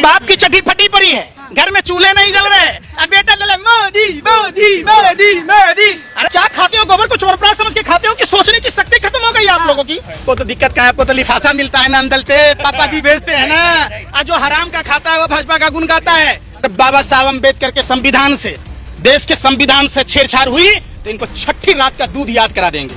बाप की चड्डी फटी पड़ी है, घर में चूल्हे नहीं जल रहे, अब बेटा ले मोदी मोदी मोदी मोदी। अरे क्या खाते हो, गोबर को चोरप्रास समझ के खाते हो कि सोचने की शक्ति खत्म हो गई आप लोगों की? वो तो दिक्कत का है, आपको तो लिफाफा मिलता है ना अंदर से, पापा जी भेजते हैं ना, और जो हराम का खाता है वो भाजपा का गुण गाता है। बाबा साहब अम्बेडकर के संविधान से, देश के संविधान से छेड़छाड़ हुई तो इनको छठी रात का दूध याद करा देंगे,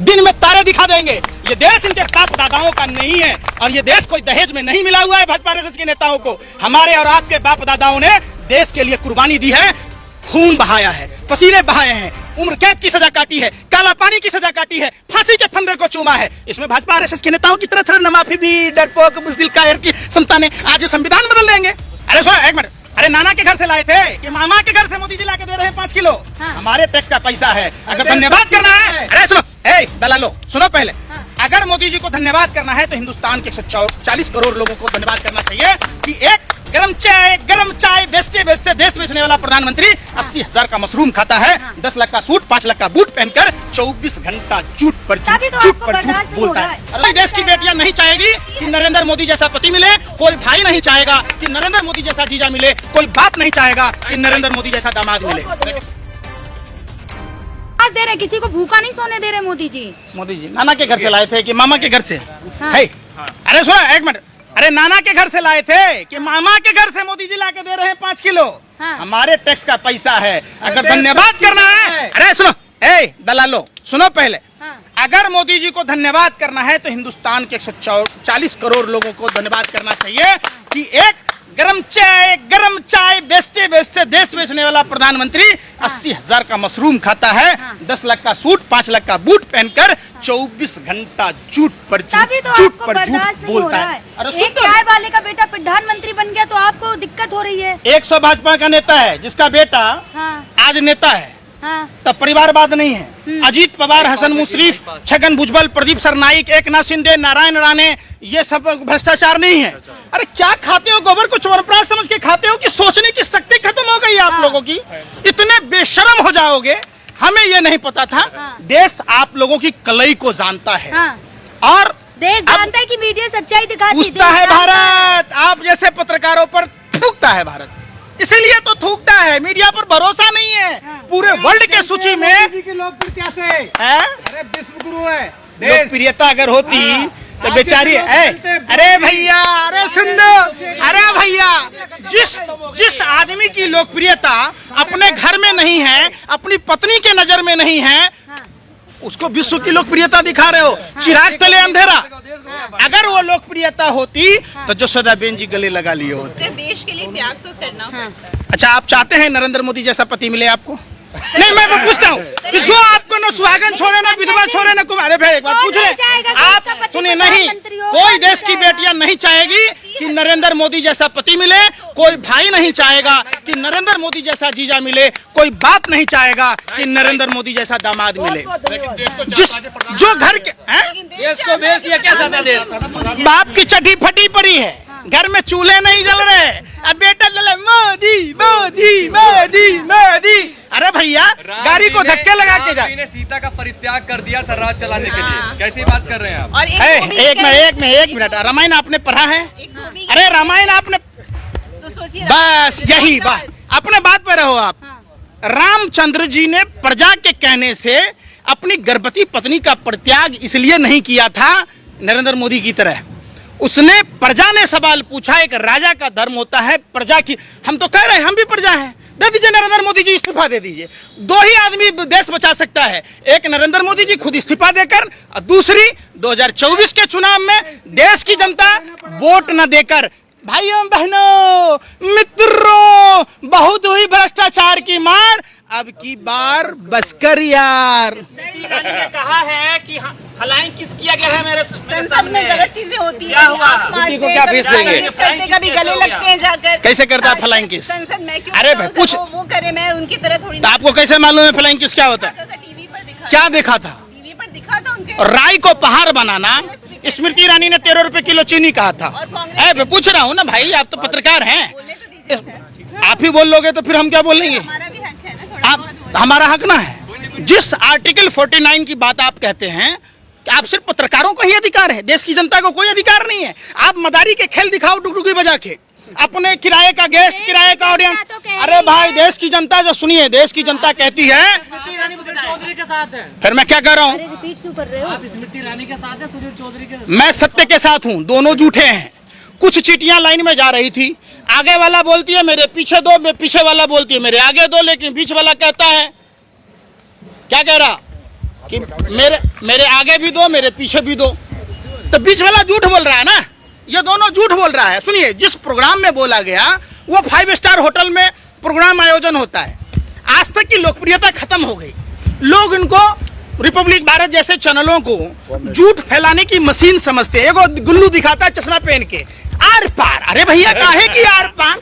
दिन में तारे दिखा देंगे। ये देश इनके बाप दादाओं का नहीं है, और ये देश कोई दहेज में नहीं मिला हुआ है भाजपा आरएसएस के नेताओं को। हमारे और आपके बाप दादाओं ने देश के लिए कुर्बानी दी है, खून बहाया है, पसीने बहाए हैं, उम्र कैद की सजा काटी है, काला पानी की सजा काटी है, फांसी के फंदे को चूमा है। इसमें भाजपा आरएसएस के नेताओं की तरह थोड़ा नमाफी भी, डरपोक बुज़दिल कायर की संतानें आज सुविधान बदल देंगे। अरे सुनो एक मिनट, अरे नाना के घर से लाए थे कि मामा के घर से मोदी जी लाके दे रहे हैं 5 किलो? हाँ। हमारे टैक्स का पैसा है, अगर धन्यवाद करना है, अरे सुनो दलालो सुनो पहले, हाँ। अगर मोदी जी को धन्यवाद करना है तो हिंदुस्तान के 140 करोड़ लोगों को धन्यवाद करना चाहिए कि एक गरम चाय बेचते बेचते देश बेचने वाला प्रधानमंत्री 80,000 का मशरूम खाता है, 10 लाख का सूट, 5 लाख का बूट पहनकर 24 घंटा झूठ पर झूठ बोलता है। अरे देश की बेटियां नहीं चाहेगी कि नरेंद्र मोदी जैसा पति मिले, कोई भाई नहीं चाहेगा कि नरेंद्र मोदी जैसा जीजा मिले, कोई बाप नहीं चाहेगा कि नरेंद्र मोदी जैसा दामाद मिले। दे रहे, किसी को भूखा नहीं सोने दे रहे मोदी जी। मोदी जी नाना के घर से लाए थे कि मामा के घर से? हाँ। अरे सुनो एक मिनट, अरे नाना के घर से लाए थे कि मामा के घर से मोदी जी लाके दे रहे हैं 5 किलो? हाँ। हमारे टैक्स का पैसा है, अगर धन्यवाद करना है, अरे सुनो दलालो सुनो पहले, हाँ। अगर मोदी जी को धन्यवाद करना है तो हिंदुस्तान के 140 करोड़ लोगों को धन्यवाद करना चाहिए कि एक गरम चाय बेचते बेचते देश बेचने वाला प्रधानमंत्री 80,000 का मशरूम खाता है, 10 लाख का सूट, 5 लाख का बूट पहनकर 24 घंटा झूठ पर झूठ बोलता है। अरे एक चाय वाले का बेटा प्रधानमंत्री बन गया तो आपको दिक्कत हो रही है। 100 भाजपा का नेता है जिसका बेटा आज नेता है, तब परिवारवाद नहीं है। अजीत पवार, हसन मुशरीफ, छगन भुजबल, प्रदीप सरनाइक, एकनाथ शिंदे, नारायण राणे, ये सब भ्रष्टाचार नहीं है। अरे क्या खाते हो, गोबर को चोरप्रास समझ के खाते हो कि सोचने की शक्ति खत्म हो गई आप लोगों की? इतने बेशरम हो जाओगे, हमें ये नहीं पता था। देश आप लोगों की कलई को जानता है, और देश जानता है कि मीडिया सच्चाई दिखाती है। भारत आप जैसे पत्रकारों पर थूकता है, भारत इसीलिए तो थूकता है, मीडिया पर भरोसा नहीं है। पूरे वर्ल्ड के सूची में लोकप्रियता से अरे विश्व गुरु है, लोकप्रियता अगर होती तो बेचारी अरे भैया, अरे सुंदर, अरे भैया, जिस आदमी की लोकप्रियता अपने घर में नहीं है, अपनी पत्नी के नजर में नहीं है, उसको विश्व की लोकप्रियता दिखा रहे हो। चिराग तले अंधेरा, अगर वो लोकप्रियता होती तो जसोदाबेन जी गले लगा लिए होते। देश के लिए त्याग तो करना। अच्छा, आप चाहते हैं नरेंद्र मोदी जैसा पति मिले आपको? नहीं, मैं पूछता हूँ कि जो आपको न सुहागन छोड़े, न विधवा छोड़े, न कुमार, एक बात पूछ रहे आप, सुनिए, नहीं कोई देश की बेटियां नहीं चाहेगी कि नरेंद्र मोदी जैसा पति मिले, कोई भाई नहीं चाहेगा कि नरेंद्र मोदी जैसा जीजा मिले, कोई बाप नहीं चाहेगा कि नरेंद्र मोदी जैसा दामाद मिले। जो घर के देश को भेज दिया क्या सादा देश? बाप की चड्डी फटी पड़ी है, घर में चूल्हे नहीं जल रहे, अब बेटा ले मोदी मोदी मोदी मोदी। अरे भैया, गाड़ी को धक्के लगा के जा। ने सीता का परित्याग कर दिया था राज चलाने के लिए, कैसी बात कर रहे हैं आप? और एक मिनट, रामायण आपने पढ़ा है? अरे रामायण आपने, तो सोचिए, बस यही बात, अपने बात पे रहो आप। रामचंद्र जी ने प्रजा के कहने से अपनी गर्भवती पत्नी का परित्याग इसलिए नहीं किया था नरेंद्र मोदी की तरह। उसने, प्रजा ने सवाल पूछा, एक राजा का धर्म होता है प्रजा की, हम तो कह रहे हैं हम भी प्रजा हैं, दे दीजिए नरेंद्र मोदी जी इस्तीफा दे दीजिए। 2 ही आदमी देश बचा सकता है, एक नरेंद्र मोदी जी खुद इस्तीफा देकर, और दूसरी 2024 के चुनाव में देश की जनता वोट न देकर। भाइयों बहनों मित्रों, बहुत हुई भ्रष्टाचार की मार, अब की बार बसकर यार। रानी ने कहा है कि फलाइंग किस किया गया है मेरे संसद में गलत चीजें होती है, क्या हुआ? को क्या फीस देंगे? कभी गले लगते हैं जाकर। कैसे करता है फलाइंग किस? संसद में क्यों? अरे भाई पूछ, वो करे, मैं उनकी तरह थोड़ी। तो आपको कैसे मालूम है फलाइंग किस क्या होता है? टीवी पर दिखा, क्या देखा था? टीवी पर दिखा था उनके। राई को पहाड़ बनाना, स्मृति ईरानी ने 13 रुपए किलो चीनी कहा था। मैं पूछ रहा हूँ ना भाई, आप तो पत्रकार हैं, आप ही बोल लोगे तो फिर हम क्या बोलेंगे? आप, हमारा हक ना है। जिस आर्टिकल 49 की बात आप कहते हैं कि आप सिर्फ पत्रकारों को ही अधिकार है, देश की जनता को कोई अधिकार नहीं है। आप मदारी के खेल दिखाओ डुगडुगी बजा के, अपने किराए का गेस्ट, किराए का ऑडियंस। अरे भाई, देश की जनता जो सुनिए, देश की जनता कहती है, चौधरी के साथ है। फिर मैं क्या कह रहा हूँ? रिपीट क्यों कर रहे हो? आप स्मृति ईरानी के साथ है, सुनील चौधरी के साथ। मैं सत्य के साथ हूँ, दोनों झूठे हैं। कुछ चीटियां लाइन में जा रही थी, आगे वाला बोलती है मेरे पीछे दो, मैं पीछे वाला बोलती है मेरे आगे दो, लेकिन बीच वाला कहता है, क्या कह रहा कि मेरे आगे भी दो, मेरे पीछे भी दो। तो बीच वाला झूठ बोल रहा है ना, ये दोनों झूठ बोल रहा है। सुनिए, जिस प्रोग्राम में बोला गया वो 5 स्टार होटल में प्रोग्राम आयोजन होता है। आज तक की लोकप्रियता खत्म हो गई। लोग इनको रिपब्लिक भारत जैसे चैनलों को झूठ फैलाने की मशीन समझते हैं। एगो गुल्लू दिखाता है चश्मा पहन के, आर पार। अरे भैया, काहे की आर पार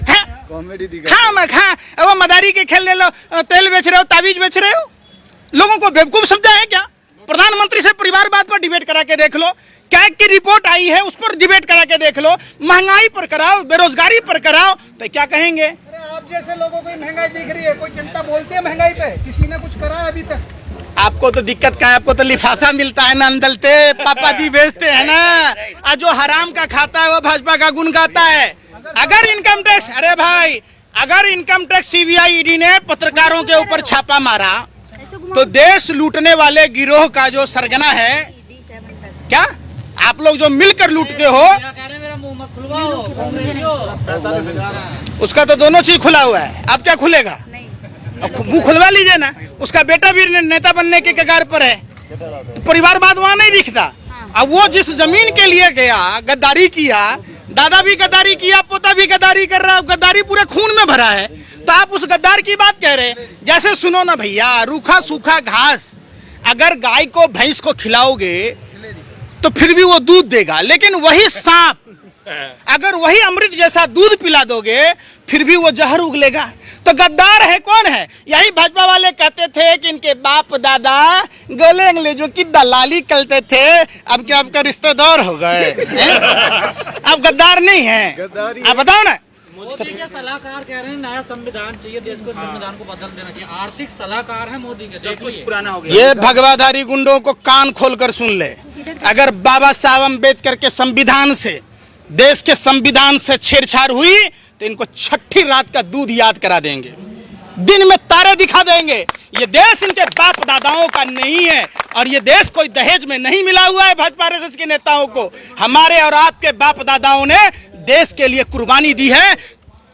है? कॉमेडी खा वो मदारी के खेल ले लो, तेल बेच रहे हो, ताबीज बेच रहे हो। लोगों को बेवकूफ समझा है क्या? प्रधानमंत्री से परिवारवाद पर डिबेट करा के देख लो, कैग की रिपोर्ट आई है उस पर डिबेट करा के देख लो, महंगाई पर कराओ, बेरोजगारी पर कराओ, तो क्या कहेंगे? अरे आप जैसे लोगों को महंगाई दिख रही है, कोई चिंता बोलते हैं महंगाई पे? किसी ने कुछ करा अभी तक? आपको तो दिक्कत क्या है? आपको तो लिफाफा मिलता है ना, अंदलते पापा दी भेजते हैं ना। जो हराम का खाता है वो भाजपा का गुण गाता है। अगर इनकम टैक्स, अरे भाई, अगर इनकम टैक्स सीबीआई ईडी ने पत्रकारों के ऊपर छापा मारा तो देश लूटने वाले गिरोह का जो सरगना है, क्या आप लोग जो मिलकर लूटते हो, मेरा मुंह मत खुलवाओ, उसका तो दोनों चीज खुला हुआ है। अब क्या खुलेगा? मुंह खुलवा लीजिए ना। उसका बेटा भी नेता बनने के कगार पर है, तो परिवारवाद वहां नहीं दिखता। अब वो जिस जमीन के लिए गया, गद्दारी किया, दादा भी गद्दारी किया, पोता भी गद्दारी कर रहा है, गद्दारी पूरे खून में भरा है, तो आप उस गद्दार की बात कह रहे हैं। जैसे सुनो ना भैया, रूखा सूखा घास अगर गाय को, भैंस को खिलाओगे तो फिर भी वो दूध देगा, लेकिन वही सांप अगर वही अमृत जैसा दूध पिला दोगे फिर भी वो जहर उगलेगा। तो गद्दार है कौन है? यही भाजपा वाले कहते थे कि इनके बाप दादा गोले अंग्रेजों की दलाली करते थे, अब क्या आपका रिश्तेदार हो गए? अब गद्दार नहीं है, आप बताओ ना। मोदी के सलाहकार कह रहे हैं नया संविधान चाहिए, देश को संविधान को बदल देना चाहिए। आर्थिक सलाहकार है मोदी के, सब कुछ पुराना हो गया। ये भगवाधारी गुंडों को कान खोलकर सुन ले, अगर बाबा साहब अम्बेडकर के संविधान से, देश के संविधान से छेड़छाड़ हुई तो इनको छठी रात का दूध याद करा देंगे, दिन में तारे दिखा देंगे। ये देश इनके बाप दादाओं का नहीं है, और ये देश कोई दहेज में नहीं मिला हुआ है भाजपा आरएसएस के नेताओं को। हमारे और आपके बाप दादाओं ने देश के लिए कुर्बानी दी है,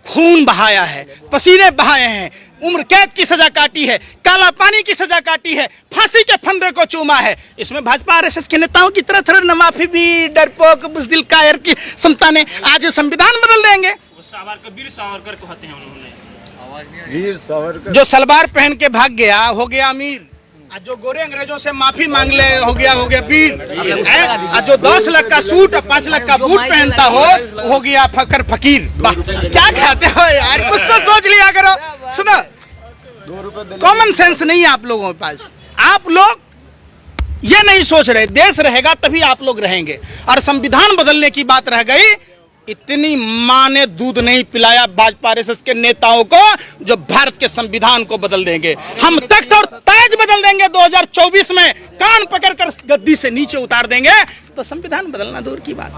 खून बहाया है, पसीने बहाए हैं, उम्र कैद की सजा काटी है, काला पानी की सजा काटी है, फांसी के फंदे को चूमा है। इसमें भाजपा आरएसएस के नेताओं की तरह तरह न माफी भी, डरपोक बुज़दिल कायर की संतानें आज संविधान बदल देंगे। वीर सावरकर को कहते हैं उन्होंने, वीर सावरकर जो सलवार पहन के भाग गया हो गया अमीर, आज जो गोरे अंग्रेजों से माफी मांग ले हो गया वीर, आज जो 10 लाख का सूट और 5 लाख का बूट पहनता हो गया फकीर। क्या खाते हो यार, कुछ तो सोच लिया करो। सुनो, 2 रुपए कॉमन सेंस नहीं है आप लोगों के पास। आप लोग ये नहीं सोच रहे, देश रहेगा तभी आप लोग रहेंगे। और संविधान बदलने की बात रह गई, इतनी मां ने दूध नहीं पिलाया भाजपा आरएसएस के नेताओं को जो भारत के संविधान को बदल देंगे। हम तख्त और ताज बदल देंगे 2024 में, कान पकड़कर गद्दी से नीचे उतार देंगे, तो संविधान बदलना दूर की बात।